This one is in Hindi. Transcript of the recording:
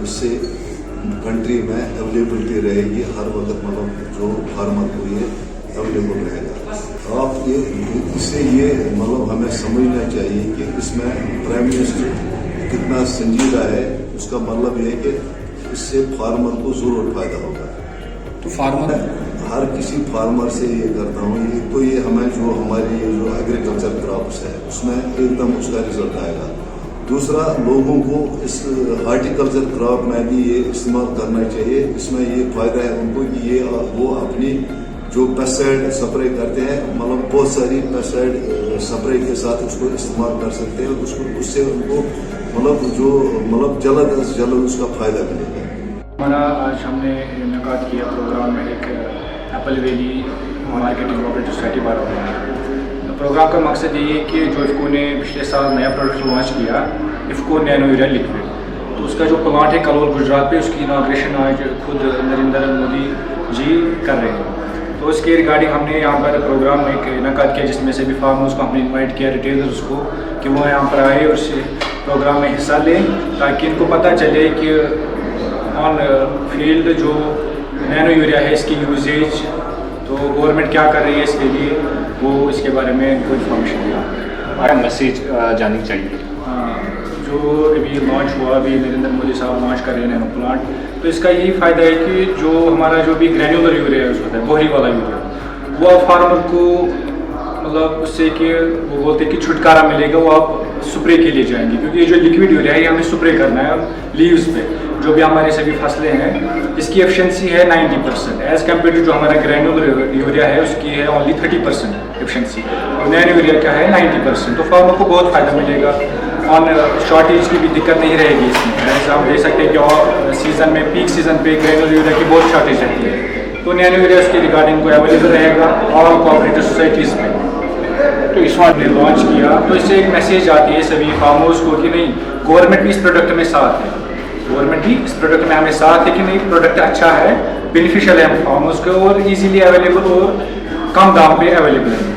इससे कंट्री में अवेलेबिलिटी रहेगी हर वक्त, मतलब जो फार्मर को ये अवेलेबल रहेगा। आप ये इससे ये मतलब हमें समझना चाहिए कि इसमें प्राइम मिनिस्टर कितना संजीदा है। उसका मतलब ये है कि इससे फार्मर को जरूर फायदा होगा। तो फार्मर हर किसी फार्मर से ये करता हूँ, ये तो ये हमें जो हमारी जो एग्रीकल्चर क्रॉप्स है उसमें एकदम उसका रिजल्ट आएगा। दूसरा, लोगों को इस हार्टिकल्चर क्रॉप में भी ये इस्तेमाल करना चाहिए। इसमें ये फायदा है उनको कि ये वो अपनी जो पेस्टिसाइड स्प्रे करते हैं, मतलब बहुत सारी पेस्टिसाइड स्प्रे के साथ उसको इस्तेमाल कर सकते हैं। उससे उनको मतलब जल्द अज जल्द उसका फायदा मिलेगा। हमारा आज हमने इनकाद किया प्रोग्राम में एक apple valley marketing cooperative society Baramulla. Programme का मकसद ये है कि जो इफ़को ने पिछले साल नया प्रोडक्ट लॉन्च किया, इफ़को नैनो यूरिया लिक्विड, तो उसका जो प्लांट है कलोल गुजरात पे, उसकी इनाग्रेशन आज खुद नरेंद्र मोदी जी कर रहे हैं। तो उसके रिगार्डिंग हमने यहाँ पर प्रोग्राम में एक इनकाद किया जिसमें से भी फार्मर्स को हमने इन्वाइट किया, रिटेलर्स को, कि वो यहाँ पर आए और इस प्रोग्राम में हिस्सा लें, ताकि इनको पता चले कि ऑन फील्ड जो नैनो यूरिया है इसकी यूजेज, तो गवर्नमेंट क्या कर रही है इसके लिए, वो इसके बारे में इनको इन्फॉर्मेशन दिया। हमारा मैसेज जानी चाहिए। जो अभी लॉन्च हुआ, अभी नरेंद्र मोदी साहब लॉन्च कर रहे हैं नैनो प्लांट, तो इसका यही फ़ायदा है कि जो हमारा जो भी ग्रैन्युलर यूरिया यूज़ होता है, बोहरी वाला यूरिया, वो आप फार्मर को मतलब उससे कि वो बोलते हैं कि छुटकारा मिलेगा, वो आप स्प्रे के लिए जाएंगे, क्योंकि ये जो लिक्विड यूरिया है ये हमें स्प्रे करना है लीव्स पे, जो भी हमारे सभी फसलें हैं। इसकी एफिशिएंसी है 90% एज़ कम्पेयर टू जो हमारा ग्रैन्युलर यूरिया है उसकी है ओनली 30% एफिशिएंसी, और नैनो यूरिया क्या है 90%। तो फार्मर को बहुत फ़ायदा मिलेगा, ऑन शॉर्टेज की भी दिक्कत नहीं रहेगी इसमें। जैसे आप देख सकते हैं कि और सीज़न में, पीक सीज़न पे ग्रैन्युलर यूरिया की बहुत शॉर्टेज रहती है, तो नैनो यूरिया उसके रिगार्डिंग को अवेलेबल रहेगा ऑल कोऑपरेटिव सोसाइटीज़ में। तो इस बार ने लॉन्च किया, तो इससे एक मैसेज आती है सभी फार्मर्स को कि नहीं, गवर्नमेंट भी इस प्रोडक्ट में साथ है, गवर्नमेंट भी इस प्रोडक्ट में हमें साथ है कि नहीं, प्रोडक्ट अच्छा है, बेनिफिशियल है हम फार्मर्स को, और इजीली अवेलेबल और कम दाम पे अवेलेबल है।